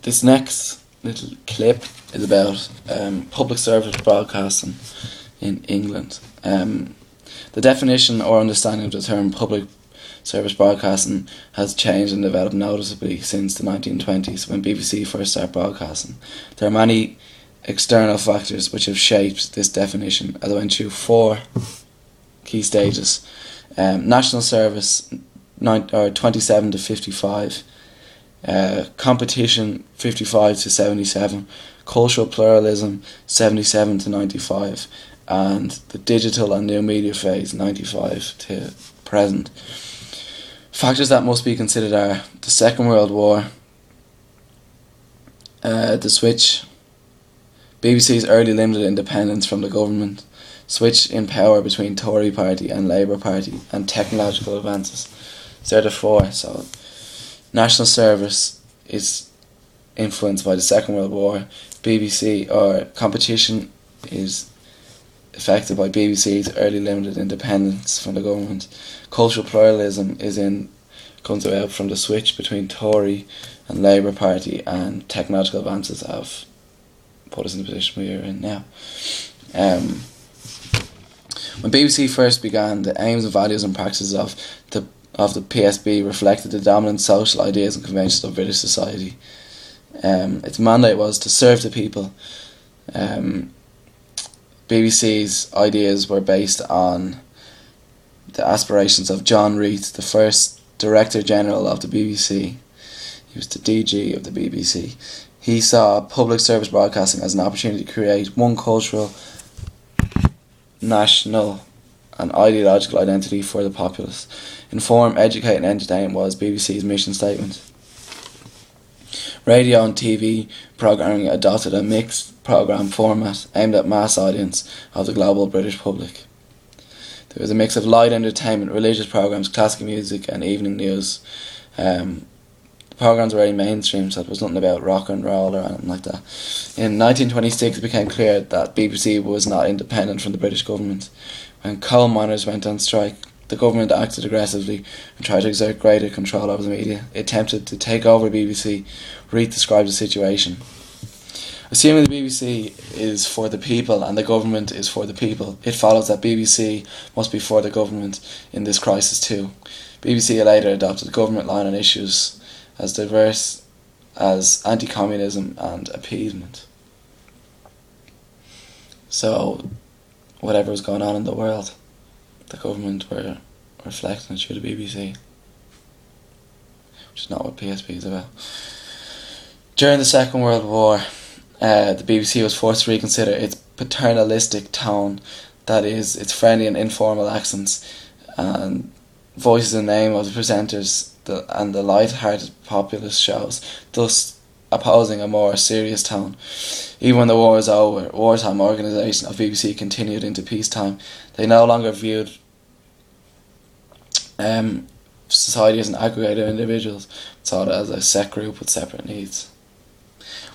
This next little clip is about public service broadcasting in England. The definition or understanding of the term public service broadcasting has changed and developed noticeably since the 1920s when BBC first started broadcasting. There are many external factors which have shaped this definition, as I went through 4 key stages. National service 27 to 55, competition 55 to 77, cultural pluralism 77 to 95, and the digital and new media phase 95 to present. Factors that must be considered are the Second World War, the switch, BBC's early limited independence from the government, switch in power between Tory Party and Labour Party, and technological advances. So there are the 4. So national service is influenced by the Second World War. BBC or competition is affected by BBC's early limited independence from the government. Cultural pluralism comes about from the switch between Tory and Labour Party, and technological advances have put us in the position we are in now. When BBC first began, the aims and values and practices of the PSB reflected the dominant social ideas and conventions of British society. Its mandate was to serve the people. BBC's ideas were based on the aspirations of John Reith, the first Director General of the BBC. He was the DG of the BBC. He saw public service broadcasting as an opportunity to create one cultural, national and ideological identity for the populace. Inform, educate and entertain was BBC's mission statement. Radio and TV programming adopted a mixed programme format aimed at mass audience of the global British public. There was a mix of light entertainment, religious programmes, classical music and evening news. The programmes were very mainstream, so there was nothing about rock and roll or anything like that. In 1926 it became clear that BBC was not independent from the British government. When coal miners went on strike, the government acted aggressively and tried to exert greater control over the media. It attempted to take over BBC. Reith described the situation. Assuming the BBC is for the people and the government is for the people, it follows that BBC must be for the government in this crisis too. BBC later adopted the government line on issues as diverse as anti-communism and appeasement. So, whatever was going on in the world, the government were reflecting it through the BBC, which is not what PSB is about. During the Second World War, the BBC was forced to reconsider its paternalistic tone, that is, its friendly and informal accents, and voices in the name of the presenters and the light-hearted populist shows, thus opposing a more serious tone. Even when the war was over, wartime organisation of BBC continued into peacetime. They no longer viewed society as an aggregate of individuals, but saw it as a set group with separate needs.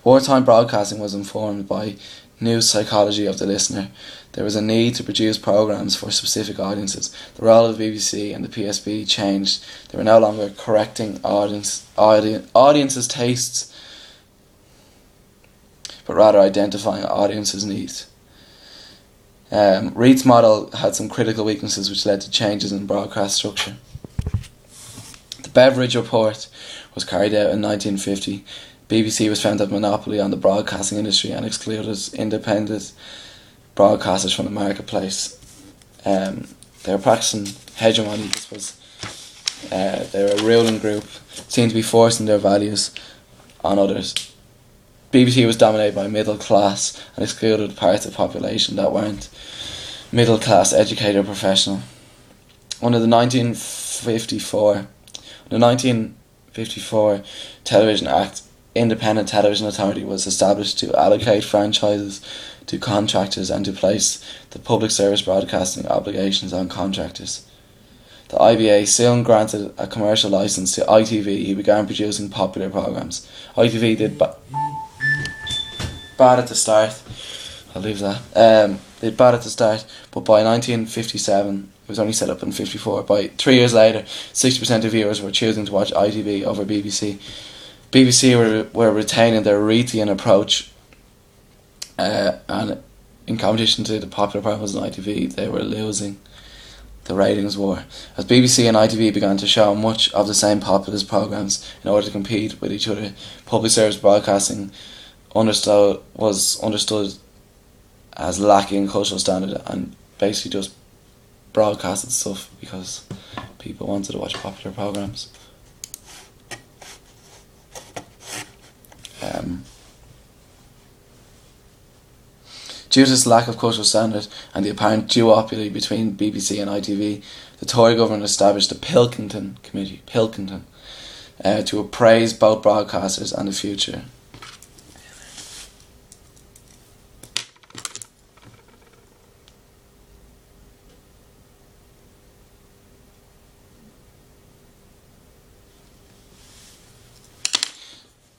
Wartime broadcasting was informed by new psychology of the listener. There was a need to produce programmes for specific audiences. The role of the BBC and the PSB changed. They were no longer correcting audiences' tastes, but rather identifying audiences' needs. Reith's model had some critical weaknesses which led to changes in broadcast structure. The Beveridge Report was carried out in 1950. BBC was found to have monopoly on the broadcasting industry and excluded independent broadcasters from the marketplace. They were practicing hegemony. They were a ruling group, seemed to be forcing their values on others. BBC was dominated by middle class and excluded parts of the population that weren't middle class, educated or professional. Under the 1954 Television Act, Independent Television Authority was established to allocate franchises to contractors and to place the public service broadcasting obligations on contractors. The IBA soon granted a commercial licence to ITV, who began producing popular programmes. ITV did bad at the start. I'll leave that. They did bad at the start, but by 1957, it was only set up in 54. By 3 years later, 60% of viewers were choosing to watch ITV over BBC. BBC were retaining their Arethian approach, and in competition to the popular programs on ITV, they were losing. The ratings war. As BBC and ITV began to show much of the same populist programmes in order to compete with each other, public service broadcasting was understood as lacking cultural standard and basically just broadcasted stuff because people wanted to watch popular programmes. Due to this lack of cultural standard and the apparent duopoly between BBC and ITV, the Tory government established the Pilkington Committee, to appraise both broadcasters and the future.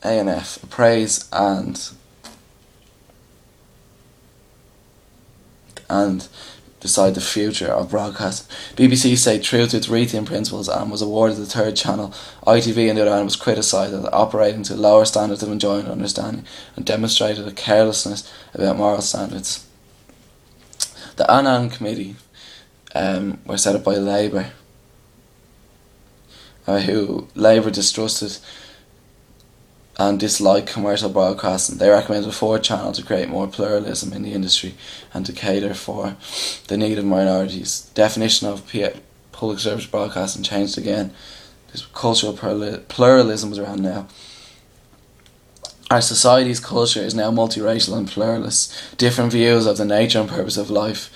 ANF, appraise and decide the future of broadcasting. BBC stayed true to its Arethian principles and was awarded the third channel. ITV, on the other hand, was criticised as operating to lower standards of enjoyment and understanding and demonstrated a carelessness about moral standards. The Annan Committee were set up by Labour, who Labour distrusted and disliked commercial broadcasting. They recommended a fourth channel to create more pluralism in the industry and to cater for the need of minorities. Definition of public service broadcasting changed again. This cultural pluralism was around now. Our society's culture is now multiracial and pluralist. Different views of the nature and purpose of life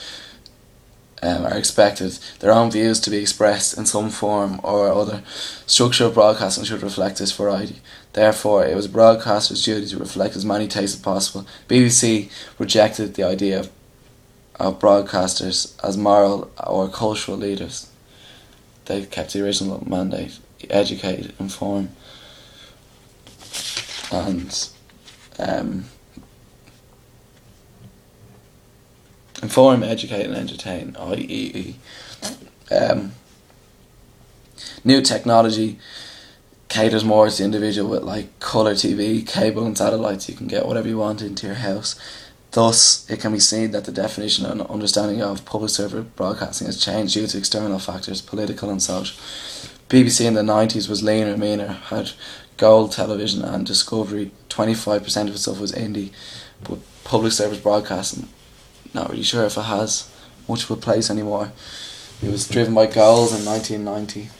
are expected, their own views to be expressed in some form or other. Structure of broadcasting should reflect this variety. Therefore, it was broadcasters' duty to reflect as many tastes as possible. BBC rejected the idea of broadcasters as moral or cultural leaders. They kept the original mandate: educate, inform, and inform, educate and entertain, i.e. New technology caters more to the individual with like colour TV, cable and satellites. You can get whatever you want into your house. Thus, it can be seen that the definition and understanding of public service broadcasting has changed due to external factors, political and social. BBC in the 90s was leaner and meaner, had Gold Television and Discovery. 25% of its stuff was indie, but public service broadcasting, not really sure if it has much of a place anymore. It was driven by Gold in 1990.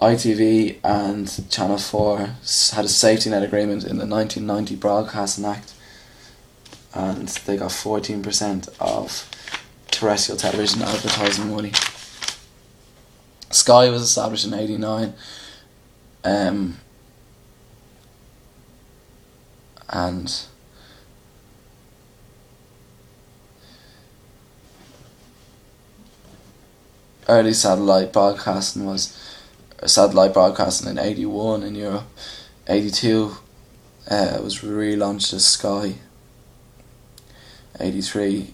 ITV and Channel 4 had a safety net agreement in the 1990 Broadcasting Act, and they got 14% of terrestrial television advertising money. Sky was established in 1989, and early satellite broadcasting in 1981 in Europe. 1982 was relaunched as Sky. 1983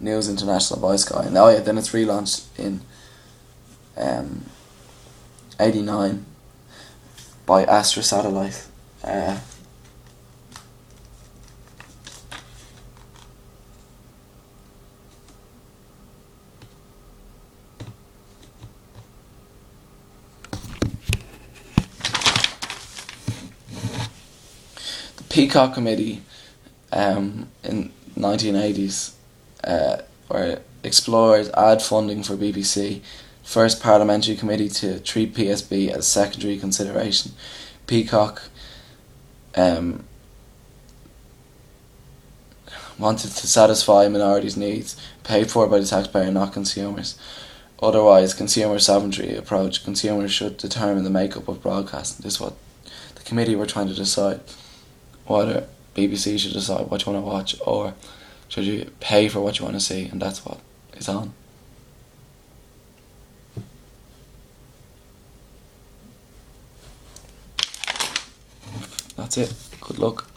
News International by Sky, and then it's relaunched in 1989 by Astra Satellite. Peacock Committee in 1980s where explored ad funding for BBC. First parliamentary committee to treat PSB as secondary consideration. Peacock wanted to satisfy minorities' needs, paid for by the taxpayer, not consumers. Otherwise, consumer sovereignty approach, consumers should determine the makeup of broadcasting. This is what the committee were trying to decide. Whether BBC should decide what you want to watch, or should you pay for what you want to see, and that's what is on. That's it. Good luck.